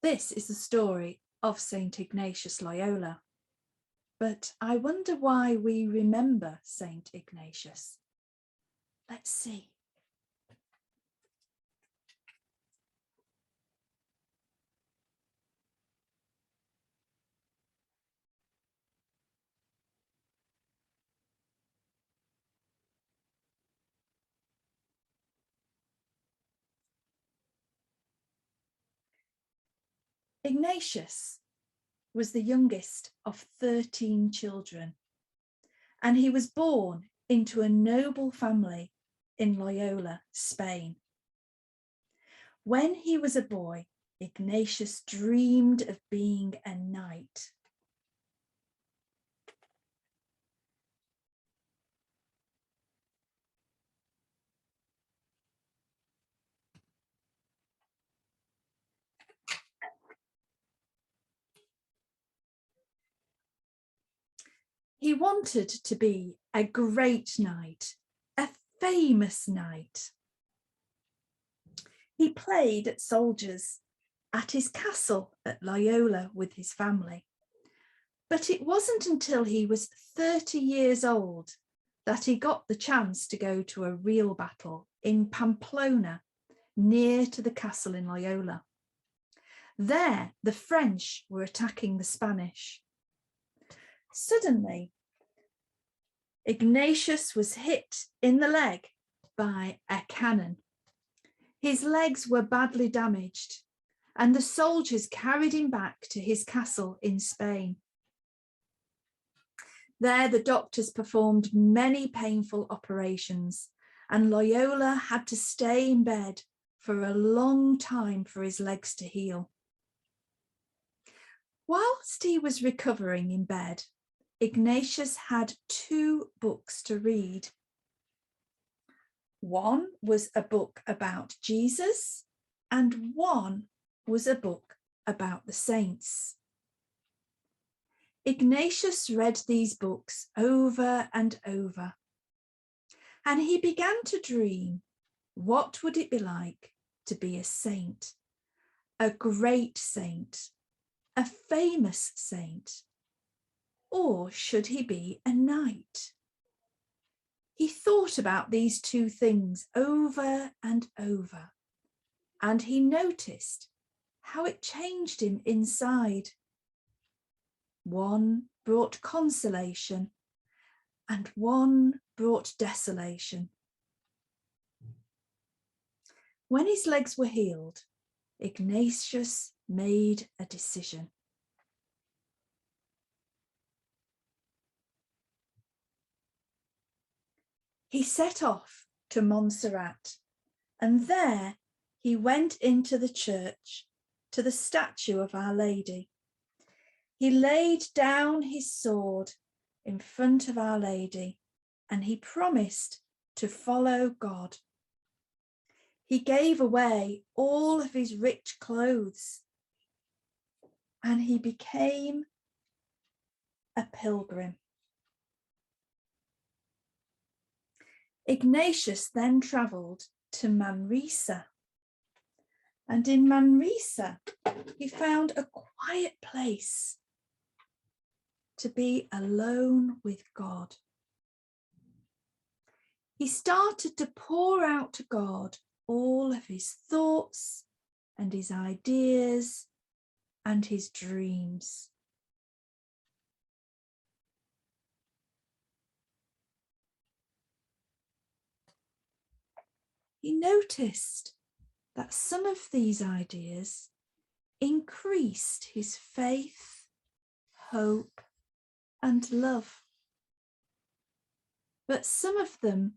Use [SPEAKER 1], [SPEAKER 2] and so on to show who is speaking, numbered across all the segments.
[SPEAKER 1] This is the story of St. Ignatius Loyola. But I wonder why we remember St. Ignatius. Let's see. Ignatius was the youngest of 13 children, and he was born into a noble family in Loyola, Spain. When he was a boy, Ignatius dreamed of being a knight. He wanted to be a great knight, a famous knight. He played at soldiers at his castle at Loyola with his family. But it wasn't until he was 30 years old that he got the chance to go to a real battle in Pamplona, near to the castle in Loyola. There, the French were attacking the Spanish. Suddenly, Ignatius was hit in the leg by a cannon. His legs were badly damaged, and the soldiers carried him back to his castle in Spain. There, the doctors performed many painful operations, and Loyola had to stay in bed for a long time for his legs to heal. Whilst he was recovering in bed, Ignatius had 2 books to read. One was a book about Jesus, and one was a book about the saints. Ignatius read these books over and over, and he began to dream, what would it be like to be a saint, a great saint, a famous saint, or should he be a knight? He thought about these 2 things over and over, and he noticed how it changed him inside. One brought consolation, and one brought desolation. When his legs were healed, Ignatius made a decision. He set off to Montserrat, and there he went into the church to the statue of Our Lady. He laid down his sword in front of Our Lady, and he promised to follow God. He gave away all of his rich clothes, and he became a pilgrim. Ignatius then travelled to Manresa, and in Manresa he found a quiet place to be alone with God. He started to pour out to God all of his thoughts and his ideas and his dreams. He noticed that some of these ideas increased his faith, hope, and love, but some of them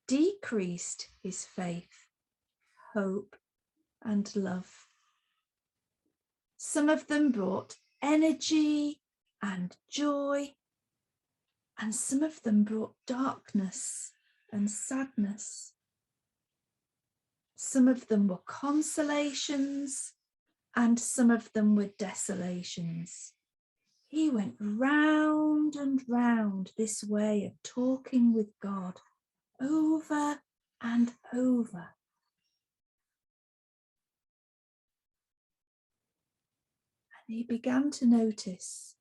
[SPEAKER 1] decreased his faith, hope, and love. Some of them brought energy and joy, and some of them brought darkness and sadness. Some of them were consolations, and some of them were desolations. He went round and round this way of talking with God over and over. He began to notice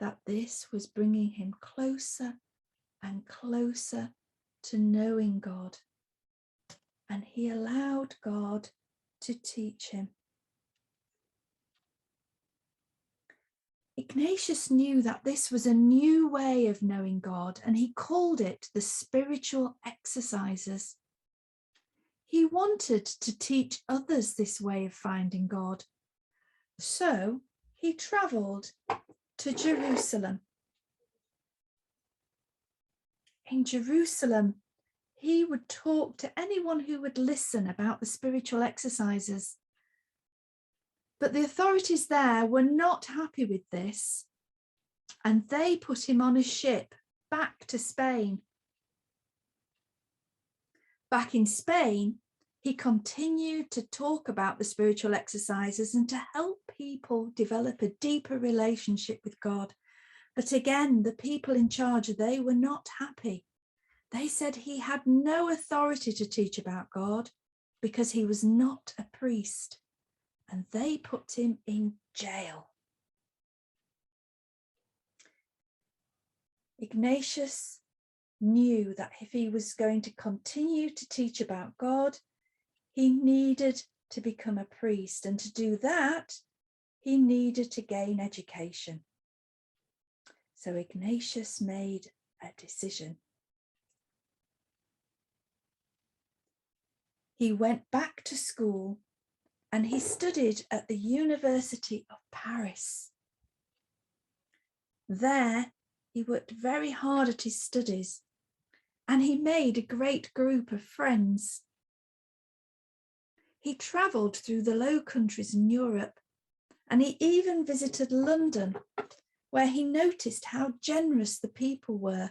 [SPEAKER 1] that this was bringing him closer and closer to knowing God. And he allowed God to teach him. Ignatius knew that this was a new way of knowing God, and he called it the spiritual exercises. He wanted to teach others this way of finding God. So he travelled to Jerusalem. In Jerusalem, he would talk to anyone who would listen about the spiritual exercises. But the authorities there were not happy with this, and they put him on a ship back to Spain. Back in Spain, he continued to talk about the spiritual exercises and to help people develop a deeper relationship with God. But again, the people in charge, they were not happy. They said he had no authority to teach about God because he was not a priest, and they put him in jail. Ignatius knew that if he was going to continue to teach about God, he needed to become a priest, and to do that, he needed to gain education. So Ignatius made a decision. He went back to school and he studied at the University of Paris. There, he worked very hard at his studies and he made a great group of friends. He travelled through the Low Countries in Europe, and he even visited London, where he noticed how generous the people were.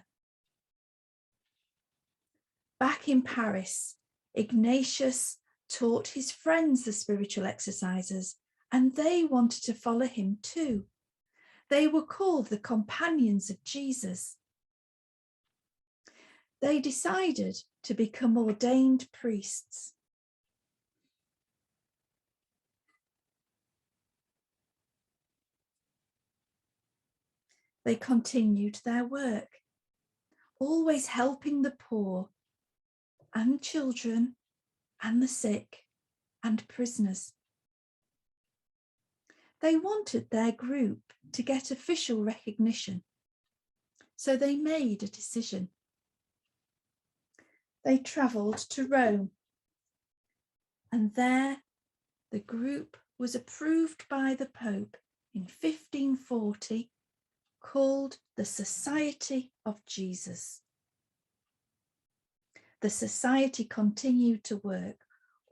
[SPEAKER 1] Back in Paris, Ignatius taught his friends the spiritual exercises, and they wanted to follow him too. They were called the Companions of Jesus. They decided to become ordained priests. They continued their work, always helping the poor and children and the sick and prisoners. They wanted their group to get official recognition, so they made a decision. They travelled to Rome, and there the group was approved by the Pope in 1540, called the Society of Jesus. The society continued to work,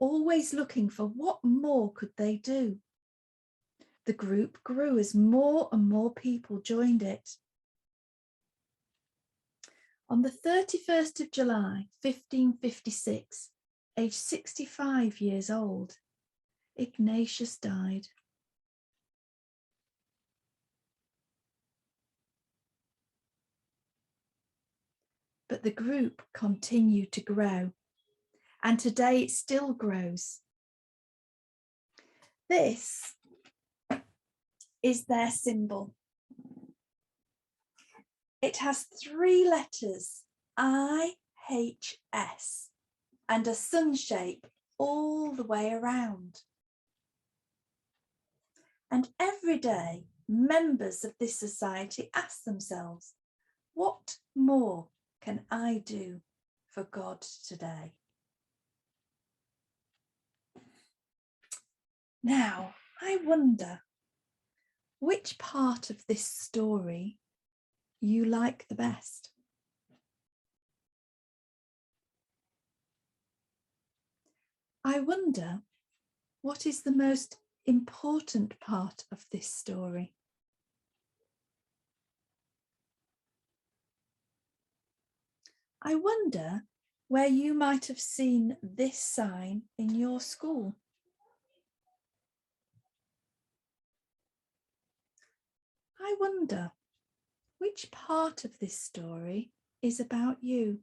[SPEAKER 1] always looking for what more could they do. The group grew as more and more people joined it. On the 31st of July, 1556, aged 65 years old, Ignatius died. But the group continued to grow, and today it still grows. This is their symbol. It has 3 letters, IHS, and a sun shape all the way around. And every day, members of this society ask themselves, what more can I do for God today? Now, I wonder which part of this story you like the best. I wonder what is the most important part of this story. I wonder where you might have seen this sign in your school. I wonder which part of this story is about you.